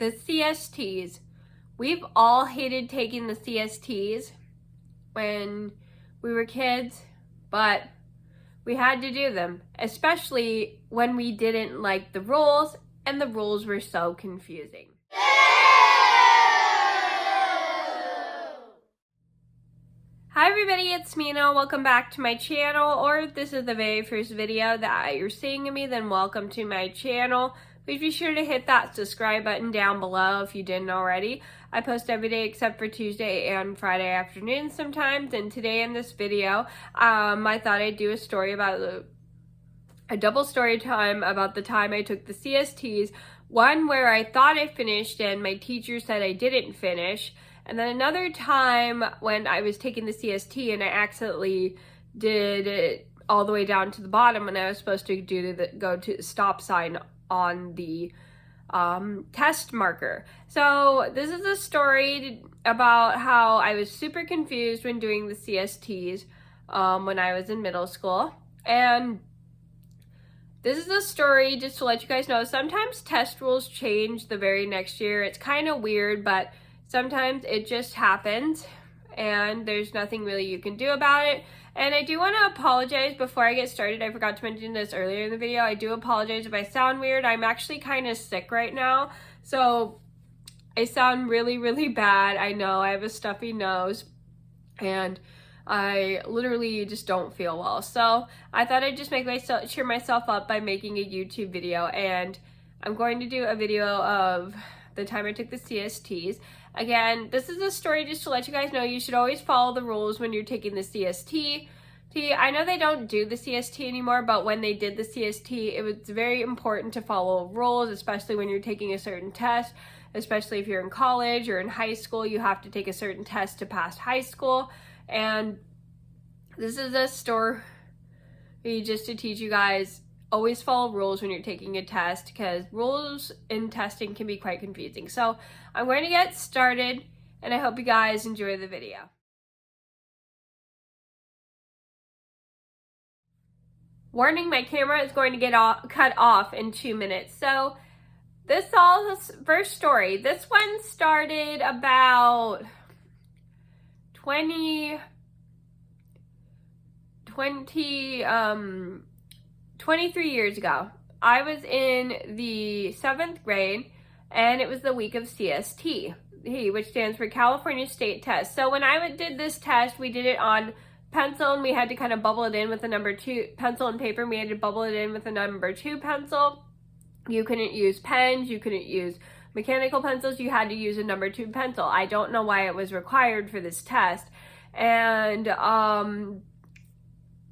The CSTs. We've all hated taking the CSTs when we were kids, but we had to do them, especially when we didn't like the rules and the rules were so confusing. Hi everybody, it's Mena. Welcome back to my channel, or if this is the very first video that you're seeing of me, then welcome to my channel. Please be sure to hit that subscribe button down below if you didn't already. I post every day except for Tuesday and Friday afternoons sometimes, and today in this video, I thought I'd do a story about a double story time about the time I took the CSTs, one where I thought I finished and my teacher said I didn't finish, and then another time when I was taking the CST and I accidentally did it all the way down to the bottom when I was supposed to go to the stop sign on the test marker. So this is a story about how I was super confused when doing the CSTs when I was in middle school. And this is a story just to let you guys know, sometimes test rules change the very next year. It's kind of weird, but sometimes it just happens and there's nothing really you can do about it. And I do want to apologize before I get started. I forgot to mention this earlier in the video. I do apologize if I sound weird. I'm actually kind of sick right now, so I sound really, really bad. I know I have a stuffy nose and I literally just don't feel well. So I thought I'd just cheer myself up by making a YouTube video, and I'm going to do a video of the time I took the CSTs. Again, this is a story just to let you guys know you should always follow the rules when you're taking the CST. I know they don't do the CST anymore, but when they did the CST, it was very important to follow rules, especially when you're taking a certain test, especially if you're in college or in high school. You have to take a certain test to pass high school. And this is a story just to teach you guys, always follow rules when you're taking a test, because rules in testing can be quite confusing. So I'm going to get started, and I hope you guys enjoy the video. Warning, my camera is going to get cut off in 2 minutes. So this first story, this one started about 23 years ago. I was in the 7th grade, and it was the week of CST, which stands for California State Test. So when I did this test, we did it on pencil, and we had to kind of bubble it in with a number 2 pencil and paper. And we had to bubble it in with a number 2 pencil. You couldn't use pens, you couldn't use mechanical pencils, you had to use a number 2 pencil. I don't know why it was required for this test. And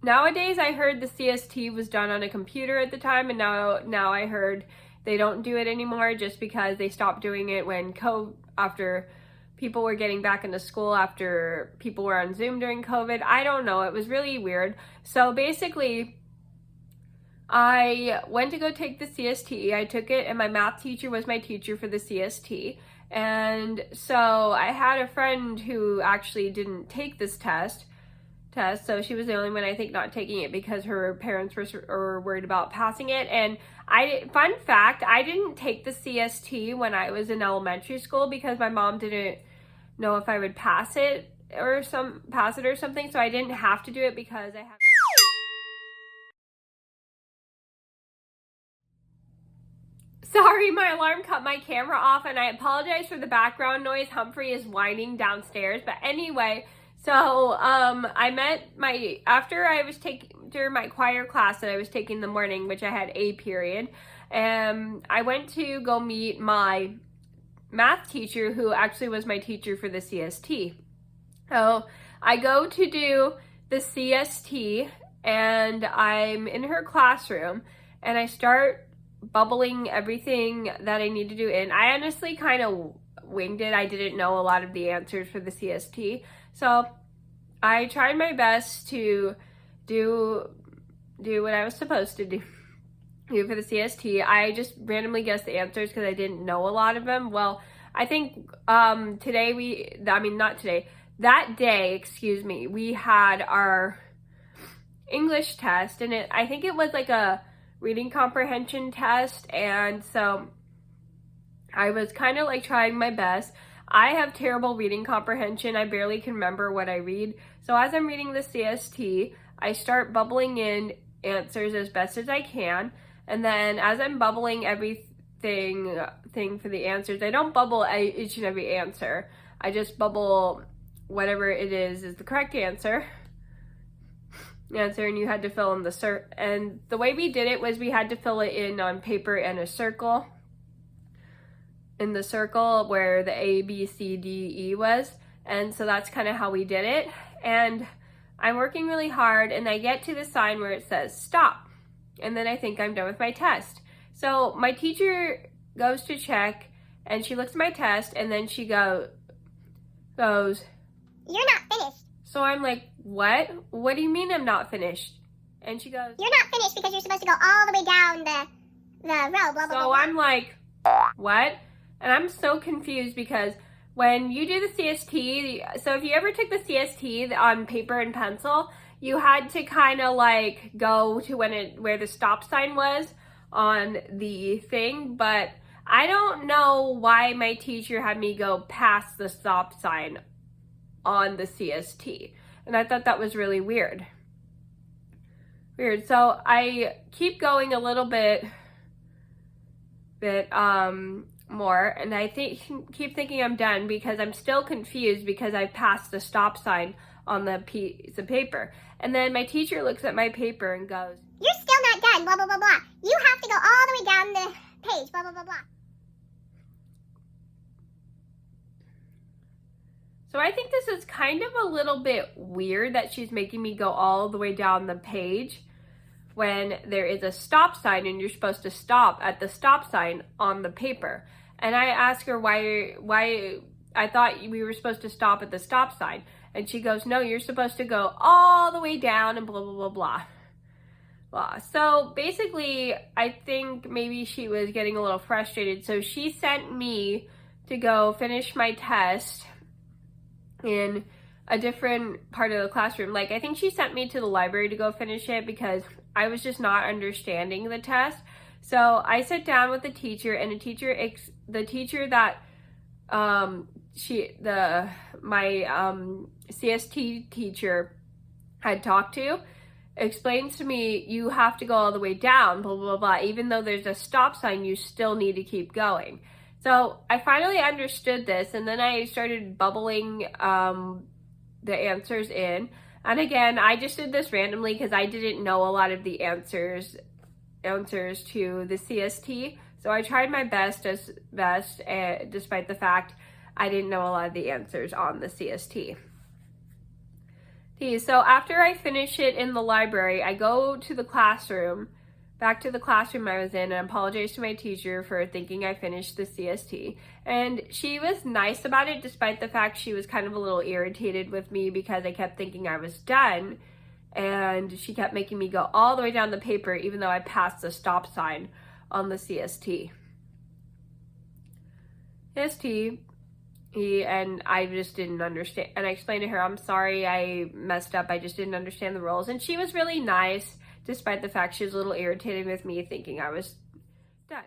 nowadays, I heard the CST was done on a computer at the time, and now I heard they don't do it anymore just because they stopped doing it after people were getting back into school, after people were on Zoom during COVID. I don't know. It was really weird. So basically, I went to go take the CST. I took it, and my math teacher was my teacher for the CST. And so I had a friend who actually didn't take this test, so she was the only one, I think, not taking it because her parents were worried about passing it. And fun fact, I didn't take the CST when I was in elementary school because my mom didn't know if I would pass it or something, so I didn't have to do it because I had. Sorry, my alarm cut my camera off, and I apologize for the background noise. Humphrey is whining downstairs, but anyway. So, after my choir class that I was taking in the morning, which I had A period, I went to go meet my math teacher, who actually was my teacher for the CST. So, I go to do the CST, and I'm in her classroom, and I start bubbling everything that I need to do in. I honestly kind of winged it. I didn't know a lot of the answers for the CST. So I tried my best to do what I was supposed to do for the CST. I just randomly guessed the answers because I didn't know a lot of them. Well, I think that day, we had our English test, and I think it was like a reading comprehension test, and so I was kind of like trying my best. I have terrible reading comprehension. I barely can remember what I read. So as I'm reading the CST, I start bubbling in answers as best as I can. And then as I'm bubbling everything for the answers, I don't bubble each and every answer. I just bubble whatever it is the correct answer. And you had to fill in and the way we did it was we had to fill it in on paper in a circle. In the circle where the A, B, C, D, E was. And so that's kind of how we did it. And I'm working really hard and I get to the sign where it says stop. And then I think I'm done with my test. So my teacher goes to check and she looks at my test and then she goes, "You're not finished." So I'm like, what? What do you mean I'm not finished? And she goes, "You're not finished because you're supposed to go all the way down the row, blah, blah, blah." So I'm like, what? And I'm so confused because when you do the CST, so if you ever took the CST on paper and pencil, you had to kind of like go to where the stop sign was on the thing, but I don't know why my teacher had me go past the stop sign on the CST. And I thought that was really weird. So I keep going a little bit more, and I keep thinking I'm done because I'm still confused because I passed the stop sign on the piece of paper. And then my teacher looks at my paper and goes, "You're still not done, blah, blah, blah, blah. You have to go all the way down the page, blah, blah, blah, blah." So I think this is kind of a little bit weird that she's making me go all the way down the page when there is a stop sign and you're supposed to stop at the stop sign on the paper. And I ask her why I thought we were supposed to stop at the stop sign. And she goes, "No, you're supposed to go all the way down and blah, blah, blah, blah, blah." So basically, I think maybe she was getting a little frustrated. So she sent me to go finish my test in a different part of the classroom. Like, I think she sent me to the library to go finish it because I was just not understanding the test. So I sat down with the teacher, and the teacher that my CST teacher had talked to explains to me, you have to go all the way down, blah, blah, blah. Even though there's a stop sign, you still need to keep going. So I finally understood this, and then I started bubbling the answers in. And again, I just did this randomly because I didn't know a lot of the answers to the CST. So I tried my best despite the fact I didn't know a lot of the answers on the CST. So after I finish it in the library, I go to the classroom, back to the classroom I was in, and apologize to my teacher for thinking I finished the CST. And she was nice about it, despite the fact she was kind of a little irritated with me because I kept thinking I was done. And she kept making me go all the way down the paper, even though I passed the stop sign on the CST. And I just didn't understand. And I explained to her, "I'm sorry, I messed up. I just didn't understand the rules." And she was really nice, despite the fact she was a little irritated with me thinking I was done.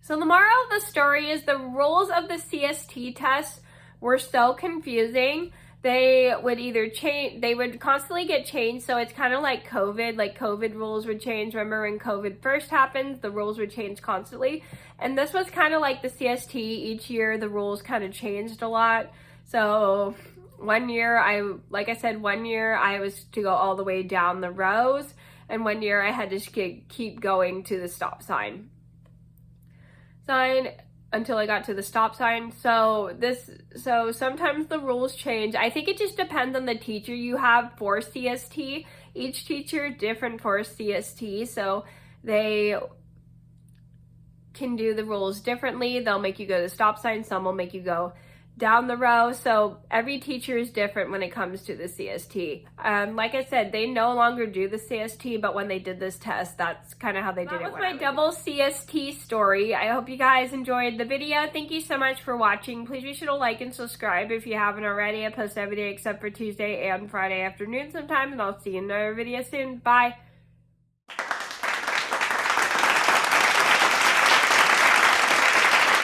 So the moral of the story is the rules of the CST test were so confusing. They would either change, they would constantly get changed. So it's kind of like COVID rules would change. Remember when COVID first happened, the rules would change constantly. And this was kind of like the CST. Each year the rules kind of changed a lot. So one year I was to go all the way down the rows, and one year I had to keep going to the stop sign until I got to the stop sign. So sometimes the rules change. I think it just depends on the teacher you have for CST. Each teacher different for CST, so they can do the rules differently. They'll make you go to the stop sign, some will make you go down the row. So every teacher is different when it comes to the CST. Like I said, they no longer do the CST, but when they did this test, that's kind of how they did it. That was my double CST story. I hope you guys enjoyed the video. Thank you so much for watching. Please be sure to like and subscribe if you haven't already. I post every day except for Tuesday and Friday afternoon sometime, and I'll see you in another video soon. Bye.